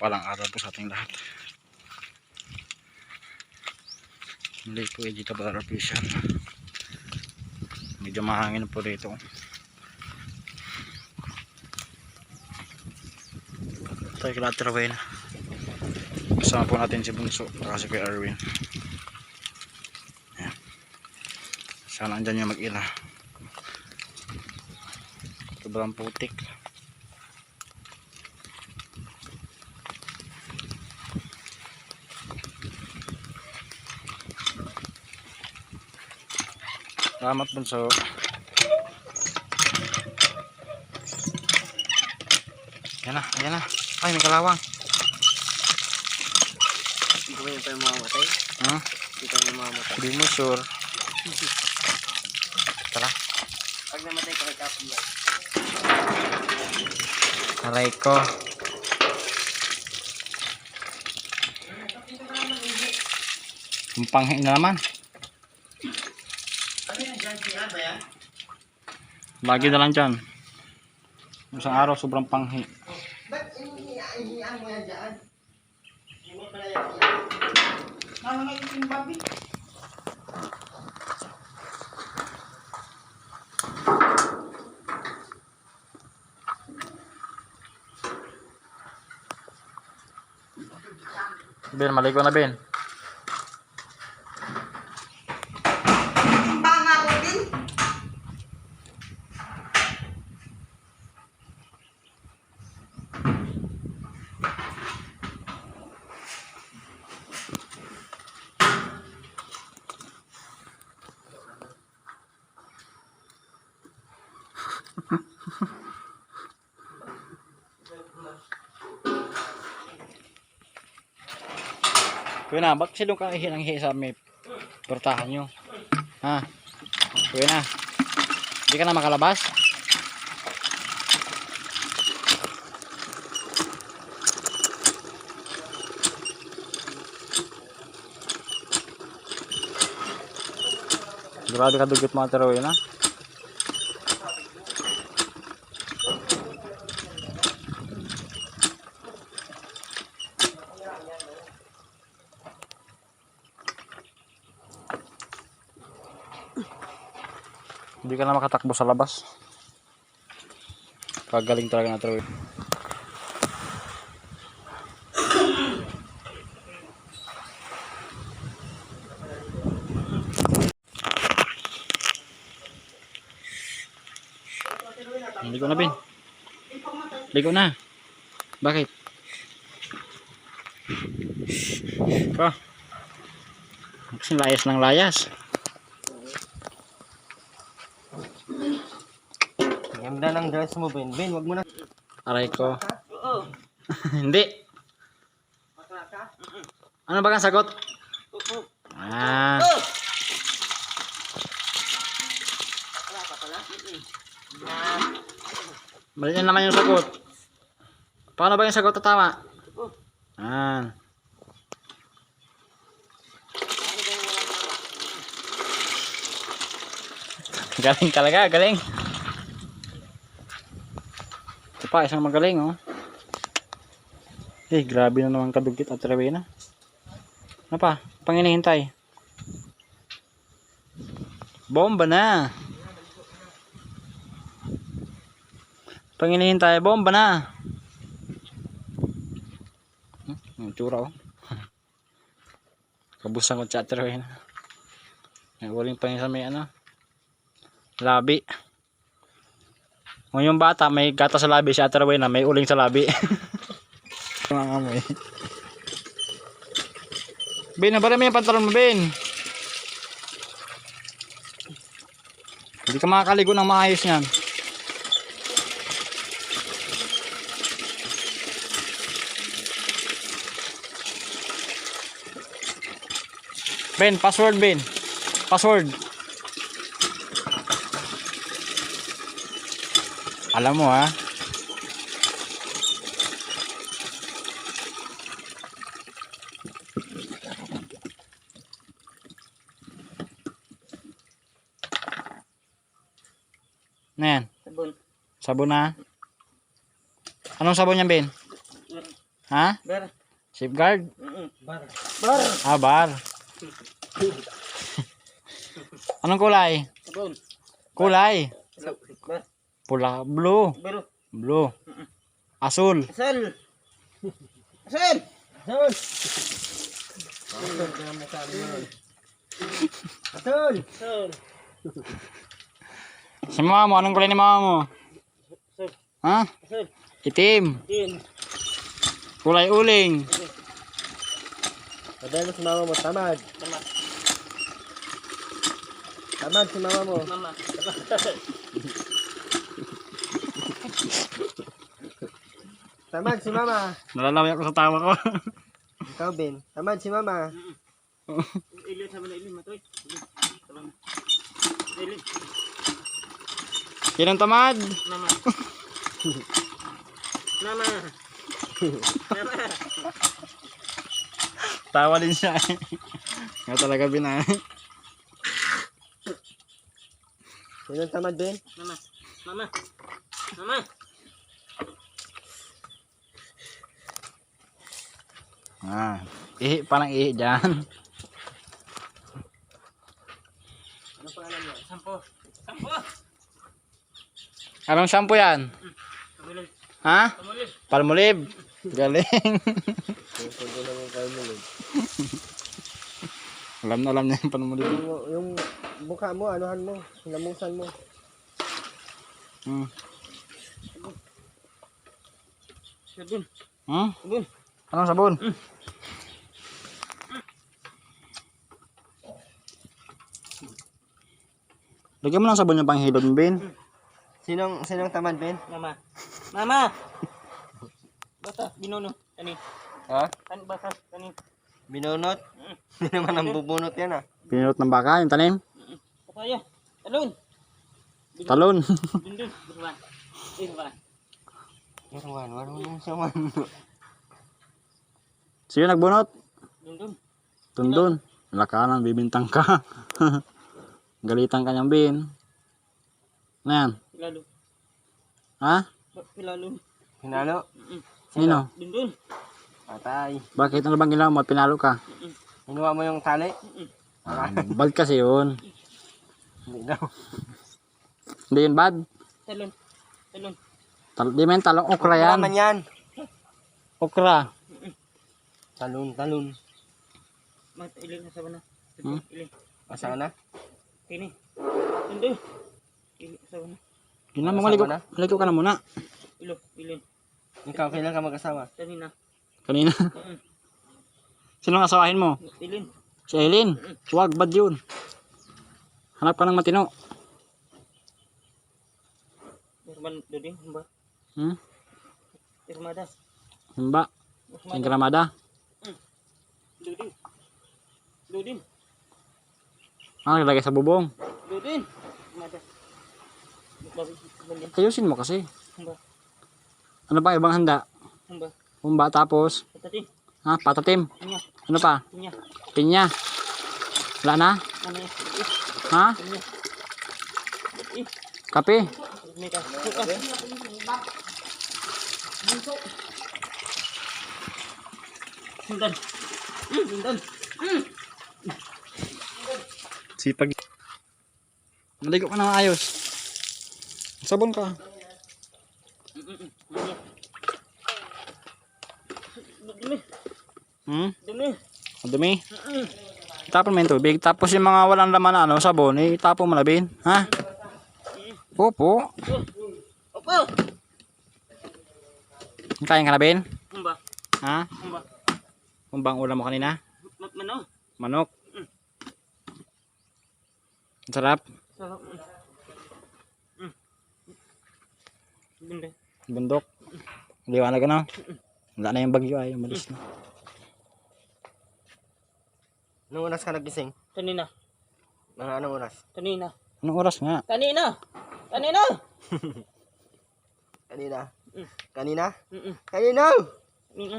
Mapagpalang araw po sa ating lahat. Muli po dito para official. Medyo mahangin po dito. Tayo kila Traway na. Kasama po natin si Bunso kasi kay Arwin. Ayan. Sana andyan yung mag-ila. Sobrang putik. Salamat Bunso. Ayan na, ayan na. Ay, may kalawang. Hindi ko yung tayo mamamatay. Hindi tayo mamamatay. Hindi mo sure. Tara. Pag namatay ka kay Kapi yan. Aray ko. Panghi na naman. Ano yan dyan? Siya ba yan? Lagi na lang dyan. Isang araw sobrang panghi. Ba't inihiyan mo yan dyan? Hindi mo pala yan yan. Mama nga yung babi. Ben, maligo na Ben. Timbang nga ako din. Kuya na, ba't silong kang ihi ng ihi sa may portahan nyo? Ha? Kuya na, hindi ka na makalabas? Grabe ka dugot mga Traway na. Hindi ka na makatakbo sa labas. Kagaling talaga na Traway. Ligo na Ben. Ligo na. Bakit? Pa. Kasi layas ng layas. Ganda ng dress mo, Ben. Ben, wag mo na. Aray ko. Oo. Hindi. Bakla ka? Ano ba kang sagot? Oo. Ah. Bakla ka pala? Mali na naman yung sagot. Paano ba yung sagot na tama? Oo. Ah. Galing talaga, galing. Ito pa, isang magaling oh. Eh, grabe na naman kadugit at Traway na. Ano pa? Panginihintay. Bomba na. Panginihintay, bomba na. Ang tsura oh. Kabusan ko sa Traway na. May uling pa yun sa may ano. Labi. Kung yung bata may gata sa labi, si Traway na may uling sa labi. Mga amoy. Ben, nabara mo yung pantalon mo, Ben. Hindi ka makakaligo ng maayos yan. Ben, password Ben. Password. Alam mo ha. Ano yan? Sabon. Sabon na. Anong sabon yan Ben? Ha? Bar. Safeguard? Bar. Bar. Ah, bar. Anong kulay? Sabon. Kulay. Bar. Pula. Blue. Baro. Blue. Asul. Asal. Asal. Asal. Asal. Asal. Sa mama mo, anong kulay ni mama mo? Asal. Ha? Asal. Itim. Din. Kulay uling. Sabihin mo si mama mo, tamad. Tamad. Tamad si mama mo. Mama. Tamad si mama. Nalalaway ako sa tawa ko. Ikaw, Ben. Tamad si mama. Ilin sama na ilin matoy. Ilin. Kinang tamad. Mama. Mama. Mama. Tawa din siya. Nga talaga binay. Sino ang tamad, Ben? Mama. Mama. Mama. Ah, ihi pa ng ihi dyan. Ano pangalan mo? Sampo. Sampo. Anong shampoo yan? Tumulog. Ha? Tumulog. Palmolive. Galing. Hindi naman kayo mo. Alam na alam niya yung palmolive. Yung mukha mo, anuhan mo, lamusan mo. Sabon. Hmm? Sabon. Anong sabon? Lagyan mo ng sabon yung panghilod mo, Ben. Sinong tamad, Ben? Mama. Mama. Bata, binuno. Kani. Ha? Kan bata, kani. Binunot? Hindi naman ang bubunot yan, ah. Pinulot ng baka, yung tanim. Papaya. Talon. Talon. Dundun. Buwan. Buwan. Irwan, wala siya man. Sino nagbunot? Dundun. Tundun. Lakanan, bibintang ka. Galitan ka niyang, Ben. Ano yan? Pilalo. Ha? Pilalo. Hinalo? Sino? Dundun. Patay. Bakit ano bang ginawa mo? Pinalo ka? Hinuha mo yung tali? Bad kasi yun. Hindi daw. Hindi yun bad. Talon. Talon. Di man talong okra yan. Naman yan. Okra. Talon. Mat ilin sa sabana. Hmm? Ilin. Asa na? Kini. Dundun. Ilin sa sabana. Yun na, maligo ka na muna. Ilo. Ilin. Ikaw, kailan ka mag-asawa? Kanina. Kanina. Sino ang asawahin mo? Ilin. Si Eileen. Huwag, bad yun. Hanap ka ng matino. Irman dudin. Hamba. Hmm? Irmada. Himba. Yung gramada. Dudin. Dudin. Ah, nilagay sa bubong. Dudin. Irmada. Balik. Ayusin mo kasi. Hamba. Ano pa ibang handa? Hamba. Humba tapos. Patatin. Ha? Patatim. Pinya. Ano pa? Pinya. Pinya. Wala na? Ano yan? Ha? Pinya. Kape. May ka. Suka. Sundan. Sundan. Sipag. Maligo ka na ayos. Sabon ka. Dumi. Hmm? Dumi. Ang dumi. Itapon mo yung tubig. Tapos yung mga walang laman na sabon, itapon mo na, Ben. Ha? Opo. Opo. Kain ka na, Ben? Hamba. Ha? Hamba. Kung bang ulam mo kanina? Mano. Manok. Ang sarap. Sarap. Bunda. Bundok. Liwanag ka na. Wala na yung bagyo ay. Umalis na. Anong oras ka nagising? Kanina. Anong oras? Kanina. Anong oras nga? Kanina. Kanina. Kanina? Kanina? Mm. Kanina! Kanina.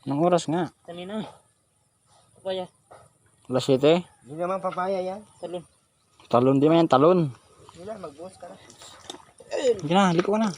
Anong oras nga? Kanina. Papaya. Alas 7? Hindi naman papaya yan. Talon. Talon di man yan, talon. Hindi na, magbuhos ka na. Sige na, liko ka na.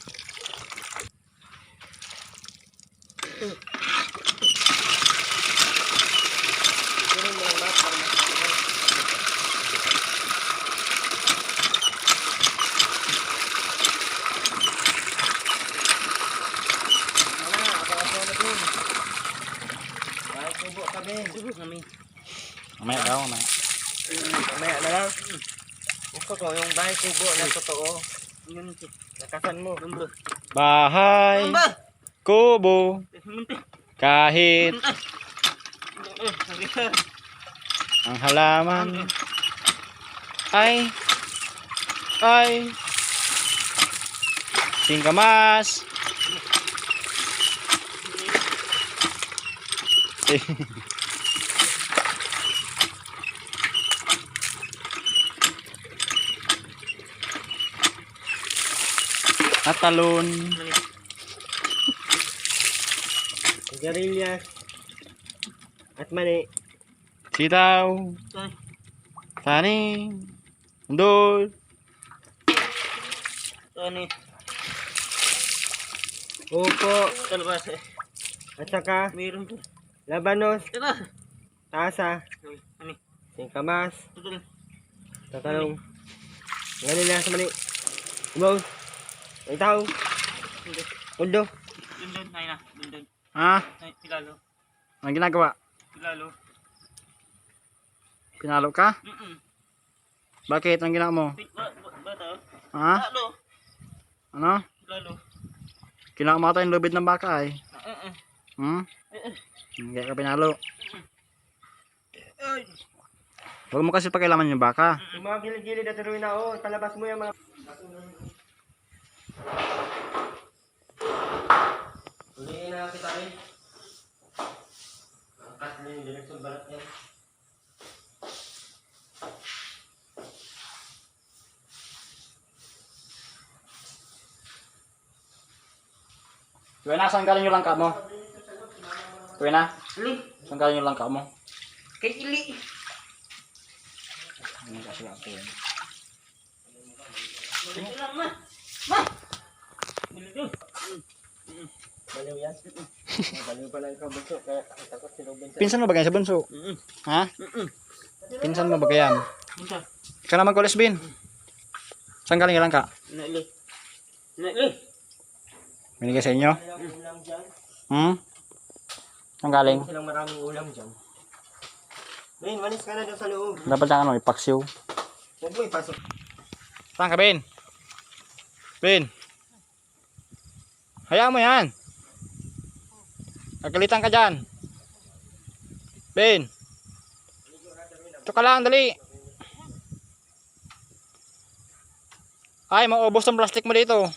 Mamaya daw, mamaya. Mamaya na lang. Gusto ko yung bahay kubo na totoo. Yun. Nakasan mo. Bahay kubo kahit ang halaman ay singkamas. At talon. Sigarilyas. At mani. Sitaw. Tani. Undol. Tani. Upo. Talbas. At saka Meron po. labanos. Tara. Tasa. Ani. Singkamas. Tutul. Tatalong. Ganila sa mani. Ubaw. Ay tao. Hindi. Undo. Dundun. Ay na. Dundun. Ha? Ay, pilalo. Anong ginagawa? Pilalo. Pinalo ka? Bakit? Anong ginawa mo? Bata. Ha? Pilalo. Ano? Pilalo. Kinakamata yung lubid ng baka ay. Hmm? Eh. Hindi ka pinalo. Ay. Huwag mo kasi pakialaman yung baka. Yung mga gilid-gilid na tuloy na oh. Palabas mo yung mga... Uliin na kita eh. Angkat mo yung direksyon balat niya. Kuya na, saan galing yung langka mo? Kuya na, Ali. saan galing yung langka mo? Kay Ili. Ano kasi ako yun? Dito lang, ma. Ma. Dito. Baliw yan. Baliw pala ikaw bunso. Kaya takot si Robin. Pinsan mo ba kayo sa bunso? Ha? Pinsan mo ba kayan? Punta. Ikaw naman ko, Lesbin. Saan galing yung langka? Nali. Nali. Binigay sa inyo? Ulam dyan. Hmm? Saan galing? Silang maraming ulam dyan. Ben, manis ka na doon sa loob. Dapat lang ano, ipaksiw. Huwag mo ipasok. Saan ka, Ben? Ben? Hayaan mo yan. Kagalitan ka dyan. Ben? Ito ka lang, dali. Ay, maubos ang plastic mo dito.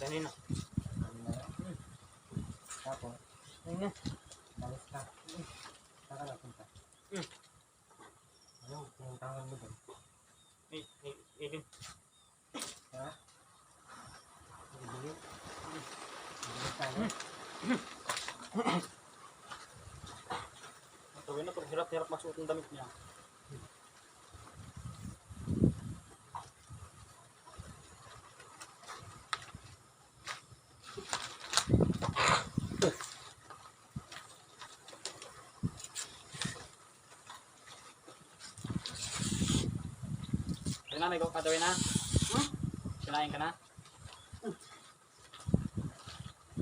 Kanina. Tapos, Ayun na. balis ka. Saka na punta. Ano, pinuntahan mo doon. Idin. Ha? Ibigit. Ibigit tayo. Tawin na, hirap-hirap masuot ng damit niya. Kaya na, may katawin na. Kinain ka na.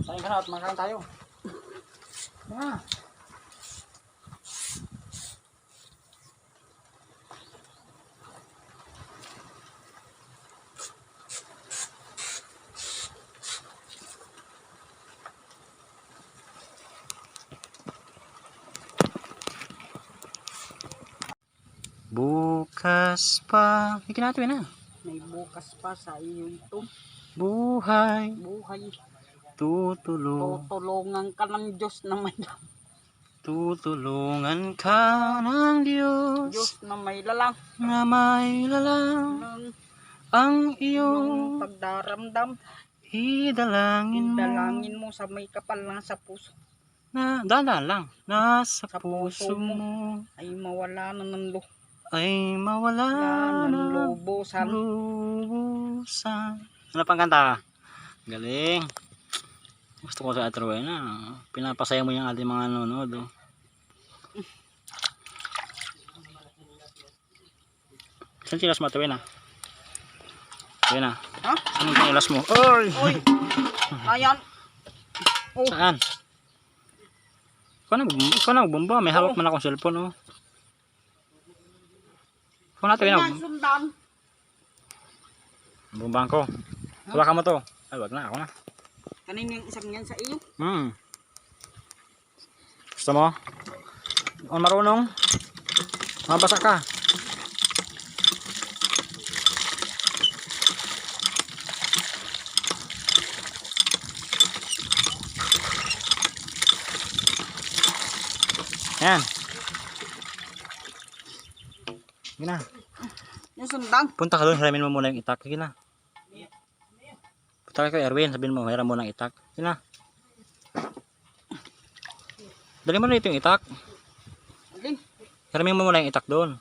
Kain ka na at makain tayo. Ah. Bukas pa. Hindi natin na. May bukas pa sa iyo ito. Buhay. Buhay. Tutulungan Tutulungan ka ng Diyos na may ka ng Diyos. Diyos na may lalang. Na may lalang Ng ang iyong pagdaramdam. idalangin mo. Dalangin mo sa may kapal na sa puso. Na dahan lang. Nasa Sa puso puso mo ay mawala na ng ay mawala ng na lubusan. lubusan. Ano pang kanta? Galing. Gusto ko sa Ate Rowena. Pinapasaya mo yung ating mga nanonood. Oh. Saan chilas mo, Ate Rowena? Rowena, Ha? saan yung chilas mo? Oy! Oy! Ayan! Oh, Saan? Ikaw na magbomba. May hawak man akong cellphone. Oh. Ikaw na, Ate Rowena. ayan, sundan. Bombahan ko. Hawakan mo to. Ay, wag na. Ako na. Kanina yung isang yan sa iyo. Gusto mo? Kung marunong, mabasa ka. Yan. Sige na. Yung sundan. Punta ka doon, hiramin mo muna yung itak. Sige na. Punta ka kay Erwin, sabihin mo, hiram mo ng itak. Sige na. Dali mo na ito yung itak. Alin? Hiramin mo muna yung itak doon.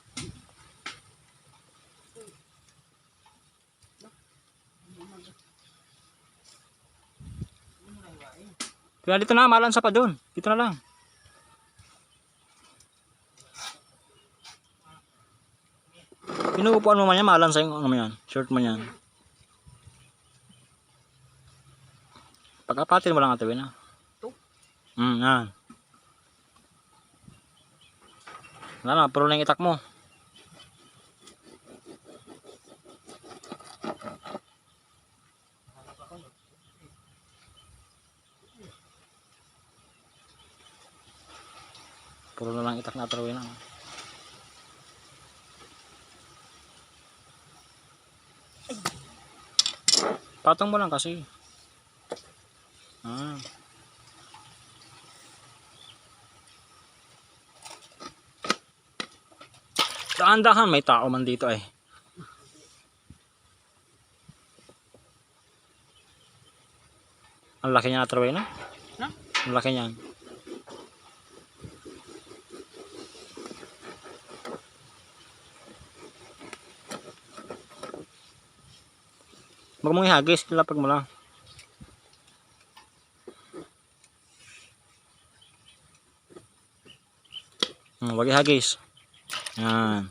Kaya dito na, malansa pa doon. Dito na lang. Pinuupuan mo man yan, malansa yung ano mo yan. Short mo yan. Pagkapatin mo lang Ate Rowena. Ito? Yan. Wala na, puro na yung itak mo. Puro na lang itak na Ate Rowena. Patong mo lang kasi. Dahan-dahan, may tao man dito eh. Ang laki niya, Ate Rowena. Ha? Ang laki niyan. Huwag mong ihagis, lapag mo lang. Huwag ihagis. Yan.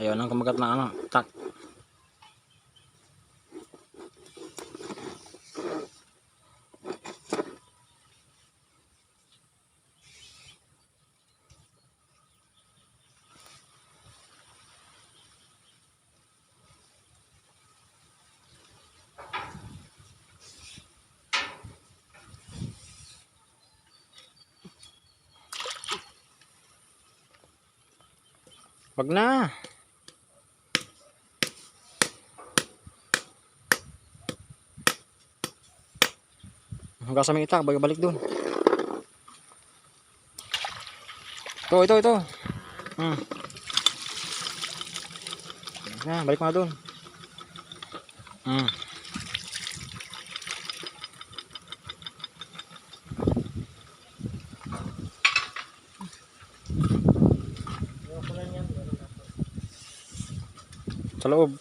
Ayun ang kumagat na ano, tak. Wag na. Hugasan mo yung itak, balik dun. Ito. Balik mo na dun. Sa loob.